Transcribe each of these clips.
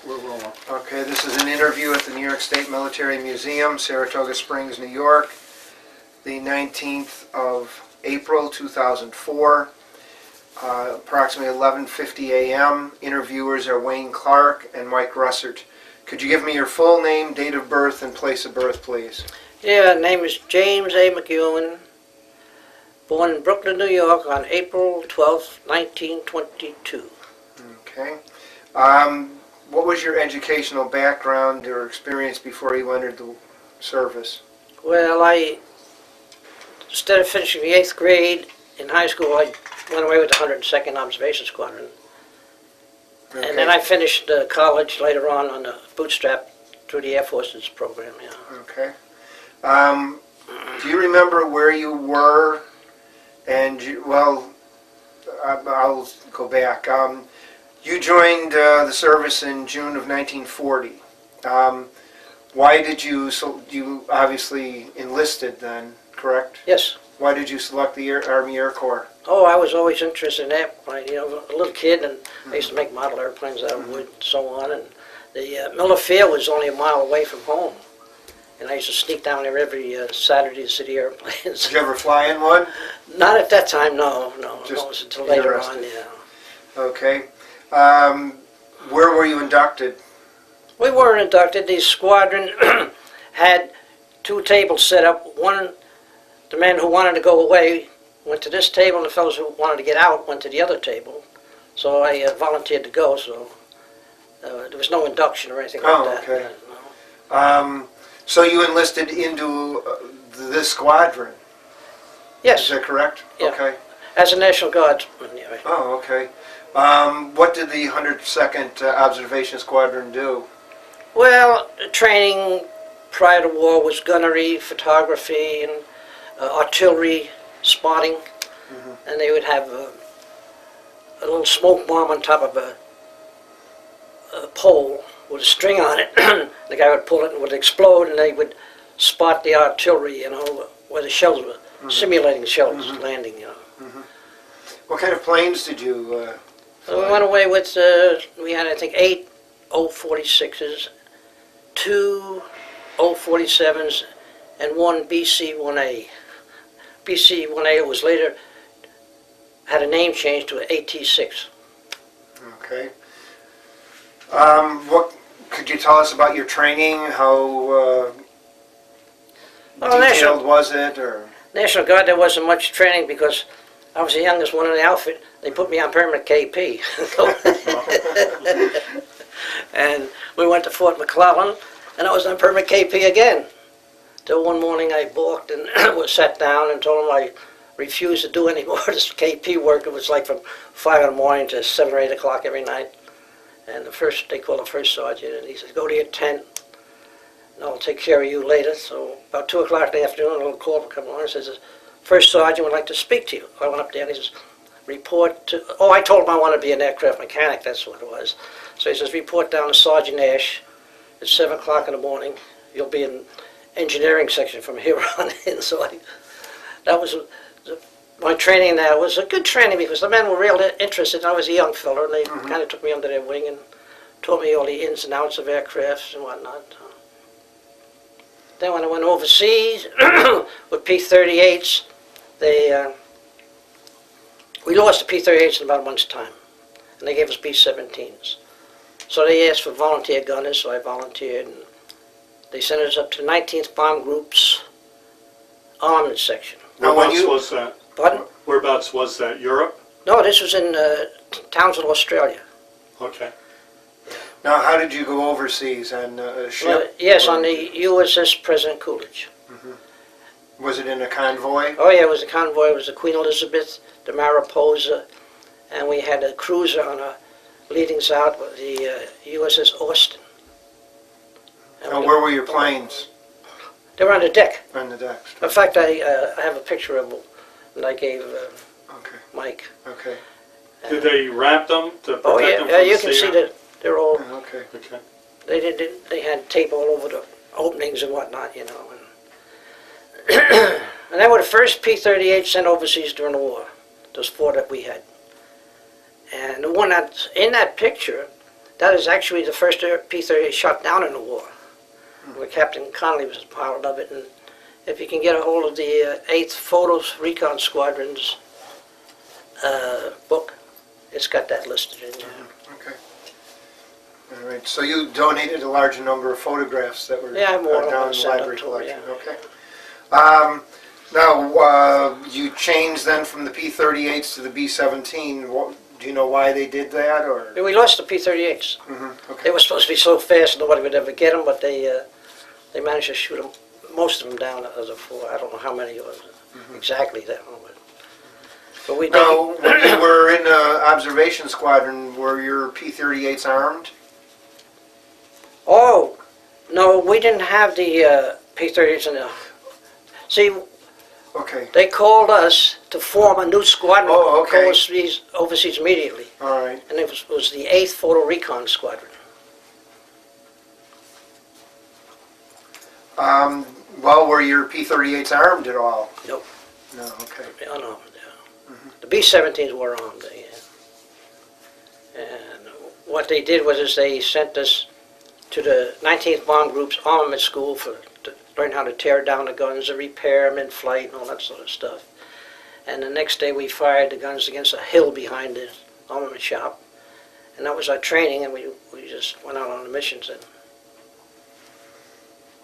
We're rolling. Okay, this is an interview at the New York State Military Museum, Saratoga Springs, New York, the 19th of April 2004, approximately 11:50 a.m. Interviewers are Wayne Clark and Mike Russert. Could you give me your full name, date of birth, and place of birth, please? Yeah, name is James A. McEwan, born in Brooklyn, New York on April 12, 1922. Okay. What was your educational background or experience before you entered the service? Well, instead of finishing the 8th grade in high school, I went away with the 102nd Observation Squadron. Okay. And then I finished college later on the bootstrap through the Air Force's program, yeah. Okay. Do you remember where you were? And, I'll go back. You joined the service in June of 1940. Why did you obviously enlisted then, correct? Yes. Why did you select the Army Air Corps? Oh, I was always interested in airplanes. You know, a little kid, and I used to make model airplanes out of wood and so on. And the Miller Field was only a mile away from home. And I used to sneak down there every Saturday to see the airplanes. Did you ever fly in one? Not at that time, no. It Just was until later on, interested. yeah. Okay. Where were you inducted? We were inducted. The squadron had 2 tables set up. One, the men who wanted to go away went to this table, and the fellows who wanted to get out went to the other table. So I volunteered to go, so there was no induction or anything like that. Okay. No. So you enlisted into this squadron? Yes. Is that correct? Yeah. Okay. As a National Guardsman, anyway. Oh, okay. What did the 102nd Observation Squadron do? Well, training prior to war was gunnery, photography, and artillery spotting. Mm-hmm. And they would have a little smoke bomb on top of a pole with a string on it. The guy would pull it and it would explode, and they would spot the artillery, you know, where the shells were, mm-hmm. simulating shells mm-hmm. landing, you know. Mm-hmm. What kind of planes did you So we went away with, we had I think 8 046s, 2 047s, and 1 BC-1A. BC-1A was later, had a name change to an AT-6. Okay. What could you tell us about your training? How detailed was it? Or National Guard, there wasn't much training because I was the youngest one in the outfit. They put me on permanent KP. And we went to Fort McClellan, and I was on permanent KP again. Till one morning I balked and was sat down and told them I refused to do any more of this KP work. It was like from 5 in the morning to 7 or 8 o'clock every night. And they called the first sergeant, and he said, "Go to your tent, and I'll take care of you later." So about 2 o'clock in the afternoon, a little call would come on and says, "The first sergeant would like to speak to you." I went up there and he says, "Report to," I told him I wanted to be an aircraft mechanic, that's what it was. So he says, "Report down to Sergeant Ash at 7 o'clock in the morning. You'll be in engineering section from here on in." So that was my training there. Was a good training because the men were real interested. I was a young fella, and they mm-hmm. kind of took me under their wing and taught me all the ins and outs of aircrafts and whatnot. Then when I went overseas with P-38s, we lost the P-38s in about a month's time, and they gave us P-17s. So they asked for volunteer gunners, so I volunteered, and they sent us up to 19th Bomb Group's armament section. Whereabouts was that? Pardon? Whereabouts was that? Europe? No, this was in Townsville, Australia. Okay. Now, how did you go overseas on a ship? Well, yes, on the USS President Coolidge. Mm-hmm. Was it in a convoy? Oh yeah, it was a convoy. It was the Queen Elizabeth, the Mariposa, and we had a cruiser on our leadings out with the USS Austin. And where were your planes? They were on the deck. On the deck. In fact, I have a picture of them that I gave okay. Mike. Okay. Did they wrap them to protect them from the sea you can see that they're all. Okay. Okay. They had tape all over the openings and whatnot, you know. And, and they were the first P-38 sent overseas during the war. Those 4 that we had. And the one that's in that picture That is actually the first P-38 shot down in the war, where Captain Connolly was a pilot of it. And if you can get a hold of the 8th Photos Recon Squadron's book, it's got that listed in there. Okay. All right. So you donated a large number of photographs that were Yeah, I have more down in the sent library up to her, collection. yeah. Okay. Now, you changed then from the P-38s to the B-17. Do you know why they did that, or? Yeah, we lost the P-38s. Okay. They were supposed to be so fast nobody would ever get them, but they managed to shoot them, most of them down as a four. I don't know how many it was exactly that one. But we Now, when you were in the observation squadron, were your P-38s armed? Oh, no, we didn't have the P-38s in the... See, Okay. they called us to form a new squadron Oh, okay. overseas immediately, All right. and it was the 8th Photo Recon Squadron. Well, were your P-38s armed at all? Nope. No, okay. Unarmed, yeah. The B-17s were armed, and what they did was they sent us to the 19th Bomb Group's armament school to learn how to tear down the guns and repair them in flight and all that sort of stuff. And the next day we fired the guns against a hill behind the armament shop, and that was our training, and we just went out on the missions. And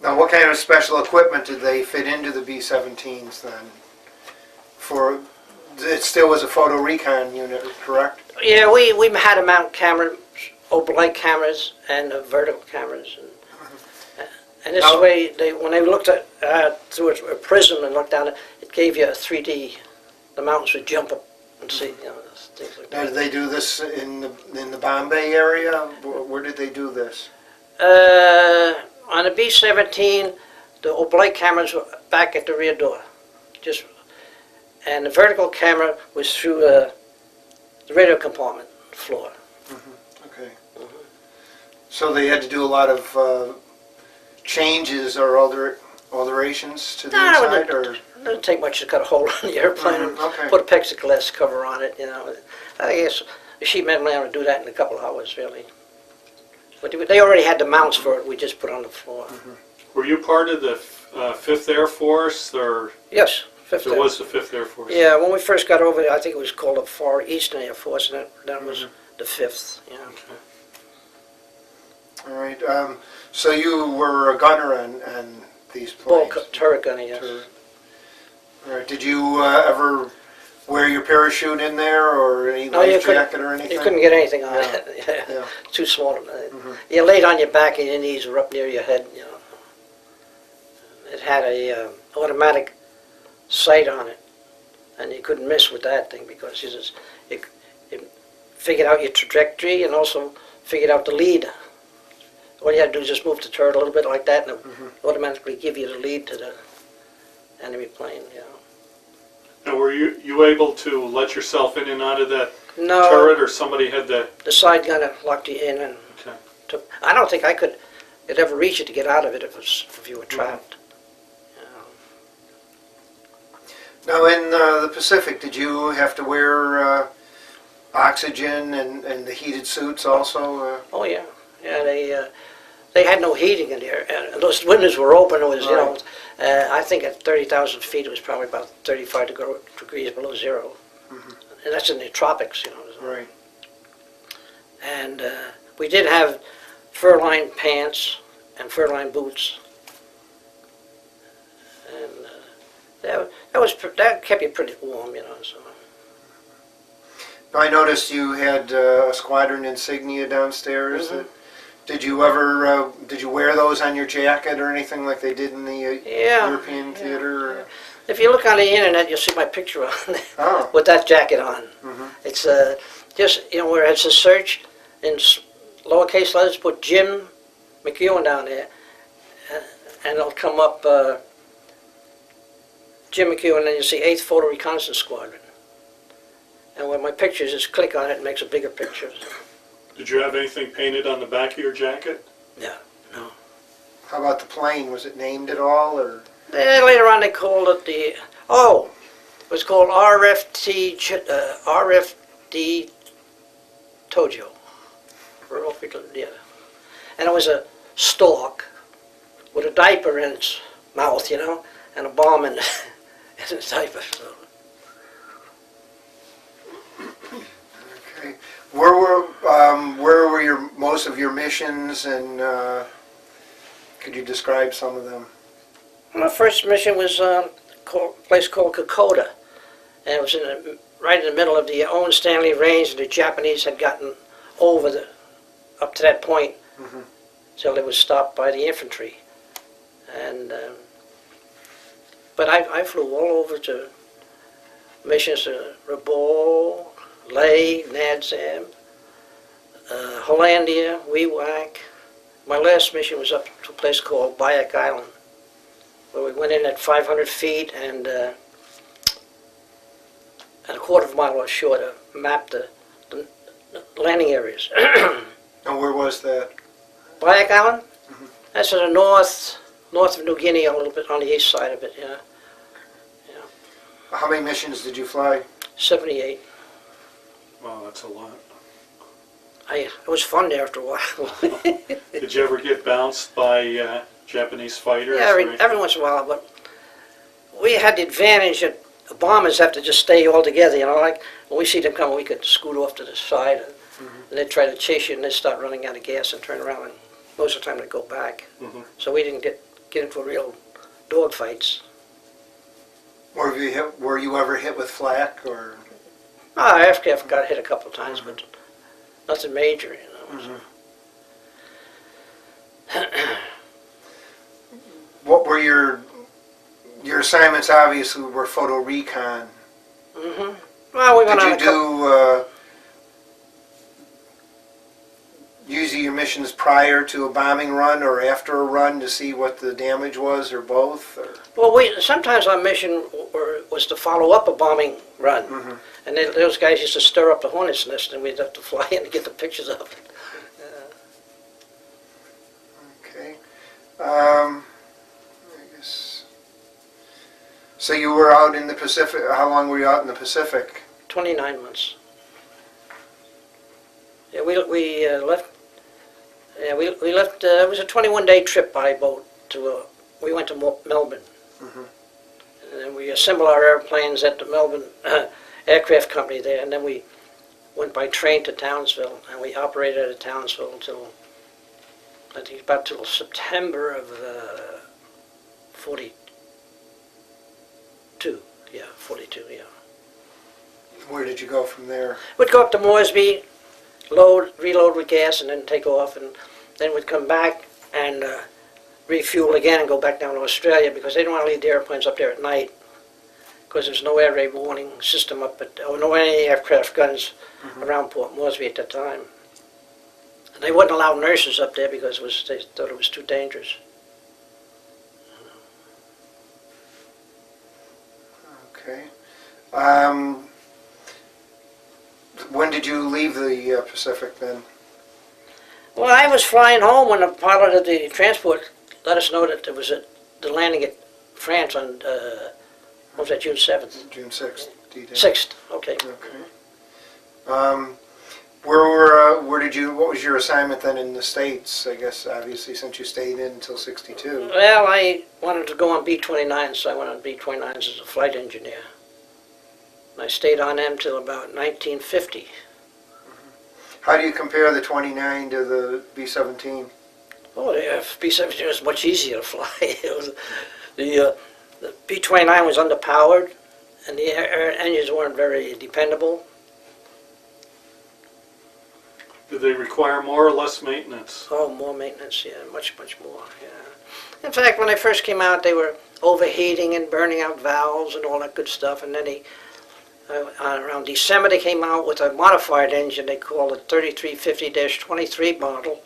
Now, what kind of special equipment did they fit into the B-17s then? It still was a photo recon unit, correct? yeah, we had to mount cameras, oblique cameras, and vertical cameras. And this Now- way, when they looked at through a prism and looked down, it gave you a 3D. The mountains would jump up and see, things like Now, that. did they do this in the Bombay area? Where did they do this? On the B-17, the oblique cameras were back at the rear door, and the vertical camera was through the radio compartment floor. Okay. So they had to do a lot of changes or alterations to the No, inside, it or? It doesn't take much to cut a hole in the airplane and Okay. put a plexiglass cover on it, I guess the sheet metal man would do that in a couple of hours, really. But they already had the mounts for it, we just put on the floor. Were you part of the 5th Air Force, or Yes, Fifth there Air. was the 5th Air Force? Yeah, when we first got over there, I think it was called the Far Eastern Air Force, and that was the 5th, Okay. All right. So you were a gunner on these Ball planes? turret gunning, yes. All right. Did you ever wear your parachute in there, or any No, you life couldn't- jacket or anything? You couldn't get anything on Yeah. it. Yeah. Too small. You laid on your back and your knees were up near your head. It had a automatic sight on it, and you couldn't miss with that thing because it figured out your trajectory and also figured out the lead. All you had to do is just move the turret a little bit like that, and it would automatically give you the lead to the enemy plane. Now, were you able to let yourself in and out of that No, turret, or somebody had to? the side gunner locked you in, and Okay. I don't think I could ever reach it to get out of it if you were trapped. Now, in the Pacific, did you have to wear oxygen and the heated suits also? Oh yeah, they had no heating in there, and those windows were open. It was I think at 30,000 feet it was probably about 35 degrees below zero, and that's in the tropics, Right. And we did have fur-lined pants and fur-lined boots, and that kept you pretty warm, So. Now, I noticed you had a squadron insignia downstairs. Did you ever did you wear those on your jacket or anything like they did in the European theater? If you look on the internet, you'll see my picture on there Oh. with that jacket on. It's just where it's a search in lowercase letters, put Jim McEwan down there, and it'll come up Jim McEwan, and then you see 8th Photo Reconnaissance Squadron. And when my pictures, just click on it, it makes a bigger picture. Did you have anything painted on the back of your jacket? No. How about the plane? Was it named at all, or? Later on, they called it it was called RFD Tojo. Yeah. And it was a stork with a diaper in its mouth, you know, and a bomb in, in its diaper. So. Okay. Where were your most of your missions, and could you describe some of them? My first mission was a place called Kokoda, and it was right in the middle of the Owen Stanley Range, and the Japanese had gotten up to that point until they was stopped by the infantry. And but I flew all over to missions to Rabaul, Leh, Nadzam, Hollandia, Wewak. My last mission was up to a place called Bayak Island, where we went in at 500 feet and a quarter of a mile offshore to map the landing areas. And where was that? Bayak Island? That's to the north of New Guinea, a little bit on the east side of it, yeah. How many missions did you fly? 78. Wow, that's a lot. It was fun there after a while. Did you ever get bounced by Japanese fighters? Yeah, every once in a while, but we had the advantage that the bombers have to just stay all together, you know, like when we see them coming, we could scoot off to the side, and they'd try to chase you, and they'd start running out of gas and turn around, and most of the time they'd go back. So we didn't get into real dog fights. Were you ever hit with flak, or? I've got hit a couple of times, but nothing major, you know. What were your assignments? Obviously, were photo recon. Well, we went on Did you do usually your missions prior to a bombing run or after a run to see what the damage was, or both? Or? Well, sometimes our mission was to follow up a bombing run, and those guys used to stir up the hornet's nest, and we'd have to fly in to get the pictures of it. Okay. I guess. So you were out in the Pacific. How long were you out in the Pacific? 29 months. Yeah, we left. Yeah, we left. It was a 21-day trip by boat to. We went to Melbourne, and then we assembled our airplanes at the Melbourne Aircraft Company there, and then we went by train to Townsville, and we operated out of Townsville until I think about till September of 42. Yeah, 42. Yeah. Where did you go from there? We'd go up to Moresby, reload with gas, and then take off, and then we'd come back and refuel again and go back down to Australia, because they didn't want to leave the airplanes up there at night, because there's no air raid warning system up or no any aircraft guns around Port Moresby at that time. And they wouldn't allow nurses up there because they thought it was too dangerous. Okay. When did you leave the Pacific then? Well, I was flying home when the pilot of the transport let us know that there was the landing at France on, what was that, June 7th? June 6th, D-Day. 6th, okay. Okay. What was your assignment then in the States? I guess, obviously, since you stayed in until 62. Well, I wanted to go on B-29, so I went on B-29s as a flight engineer. And I stayed on them till about 1950. How do you compare the 29 to the B-17? Oh, the B-17 was much easier to fly. The B-29 was underpowered, and the engines weren't very dependable. Did they require more or less maintenance? Oh, more maintenance, yeah, much more, yeah. In fact, when they first came out, they were overheating and burning out valves and all that good stuff, and then around December they came out with a modified engine they called the 3350-23 model,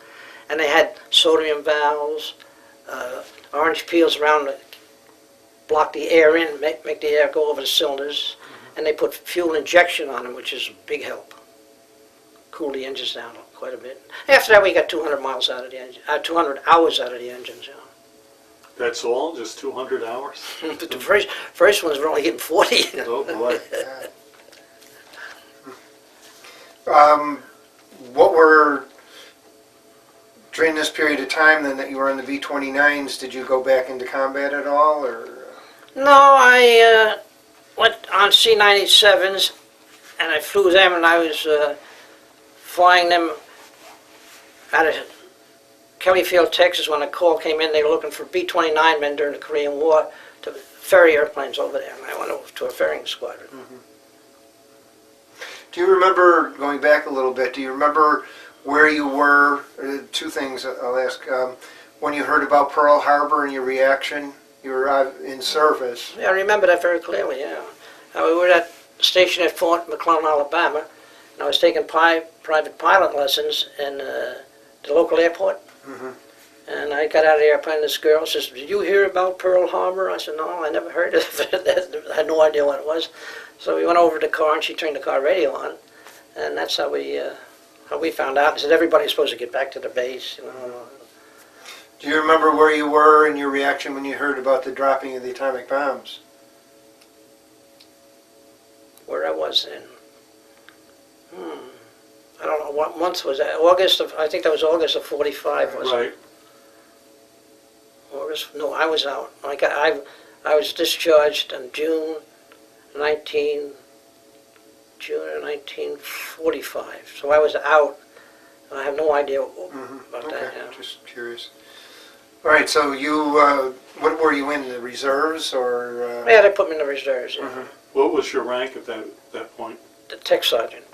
and they had sodium valves, orange peels around to block the air in, make the air go over the cylinders, and they put fuel injection on them, which is a big help. Cool the engines down quite a bit. After that, we got 200 miles out of the engine, 200 hours out of the engines. Yeah. That's all? Just 200 hours? But the first ones were only getting 40. Oh boy. What were During this period of time then that you were on the B-29s, did you go back into combat at all, or? No, I went on C-97s, and I flew them, and I was flying them out of Kellyfield, Texas. When a call came in, they were looking for B-29 men during the Korean War to ferry airplanes over there, and I went over to a ferrying squadron. Mm-hmm. Do you remember, going back a little bit, do you remember where you were? Two things I'll ask. When you heard about Pearl Harbor and your reaction, you were in service. Yeah, I remember that very clearly, yeah. We were at the station at Fort McClellan, Alabama, and I was taking private pilot lessons in the local airport. Mm-hmm. And I got out of the airplane, this girl says, "Did you hear about Pearl Harbor?" I said, "No, I never heard of it." I had no idea what it was. So we went over to the car, and she turned the car radio on, and that's how we found out. She said, "Everybody's supposed to get back to the base," you know. Do you remember where you were and your reaction when you heard about the dropping of the atomic bombs? Where I was then. I don't know, what month was that? August of, I think that was August of 45, wasn't Right. it? August, no, I was out. I was discharged in June of 1945. So I was out. I have no idea about Okay, that. Yeah. just curious. All right, so you, what were you in, the reserves or? Yeah, they put me in the reserves. Yeah. Mhm. What was your rank at that point? The tech sergeant.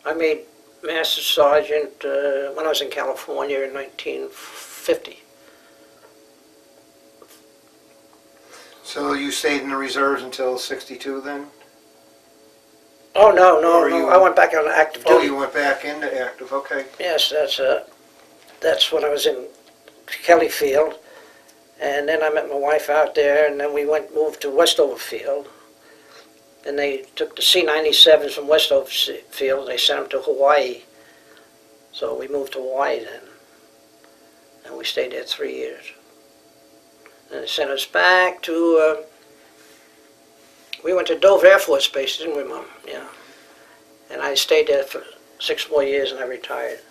I made master sergeant when I was in California in 1950. So you stayed in the reserves until 62 then? Oh no, Or no, you- I went back on active Oh, duty. you went back into active, okay. Yes, that's when I was in Kellyfield, and then I met my wife out there, and then we moved to Westover Field, and they took the C-97s from Westover Field, and they sent them to Hawaii, so we moved to Hawaii then, and we stayed there 3 years. And they sent us back to, we went to Dover Air Force Base, didn't we, Mom? Yeah. And I stayed there for 6 more years, and I retired.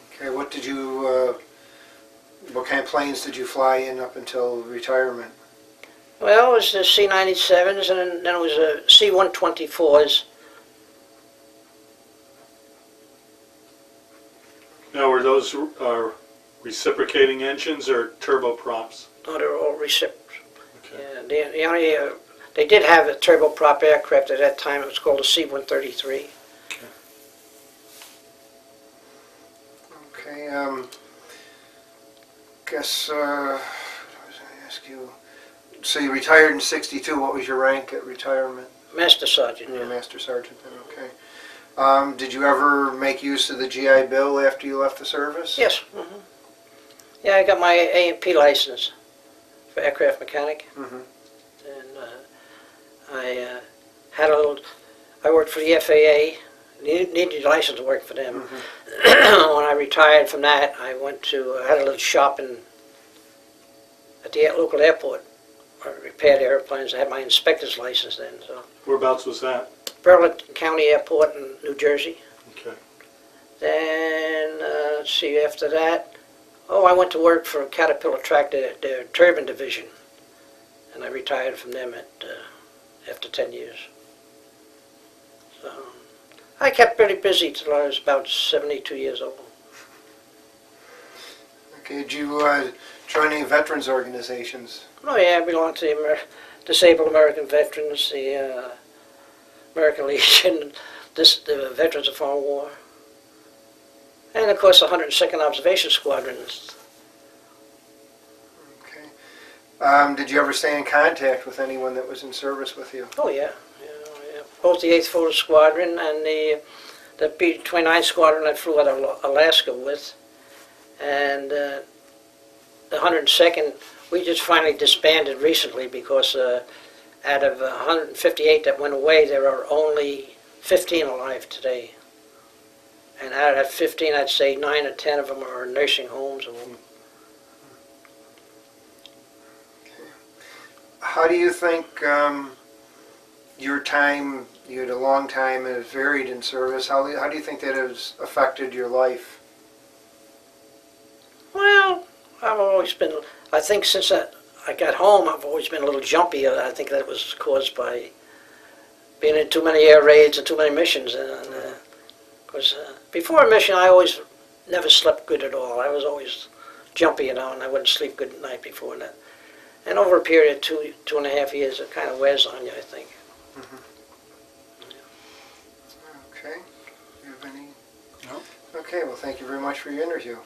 Okay, what did you, what kind of planes did you fly in up until retirement? Well, it was the C-97s, and then it was C-124s. Now, were those reciprocating engines or turboprops? Oh, they were all recips. Okay. Yeah, the only, they did have a turboprop aircraft at that time. It was called a C-133. Okay, guess, what was I going to ask you? So you retired in 62, what was your rank at retirement? Master Sergeant, You were yeah. Master Sergeant then, okay. Did you ever make use of the GI Bill after you left the service? Yes. Yeah, I got my A&P license for aircraft mechanic. Mm-hmm. And I had a little, I worked for the FAA. Needed a license to work for them. Mm-hmm. When I retired from that, I went to, I had a little shop at the local airport. I repaired airplanes. I had my inspector's license then. So Whereabouts was that? Burlington County Airport in New Jersey. Okay. Then, let's see, after that, I went to work for Caterpillar Track, their turbine division. And I retired from them after 10 years. So I kept pretty busy till I was about 72 years old. Okay, did you join any veterans organizations? Oh yeah, I belong to the Disabled American Veterans, the American Legion, the Veterans of Foreign War, and of course the 102nd Observation Squadron. Okay. Did you ever stay in contact with anyone that was in service with you? Oh yeah, yeah. Both the 8th Photo Squadron and the B-29 Squadron I flew out of Alaska with, and the 102nd, we just finally disbanded recently because out of 158 that went away, there are only 15 alive today. And out of that 15, I'd say 9 or 10 of them are in nursing homes. How do you think your time You had a long time and varied in service. How do you think that has affected your life? Well, I've always been, I think since I got home, I've always been a little jumpy. I think that was caused by being in too many air raids and too many missions. Because before a mission, I always never slept good at all. I was always jumpy, and I wouldn't sleep good at night before that. And over a period of 2.5 years, it kind of wears on you, I think. Okay. Do you have any? No. Okay, well, thank you very much for your interview.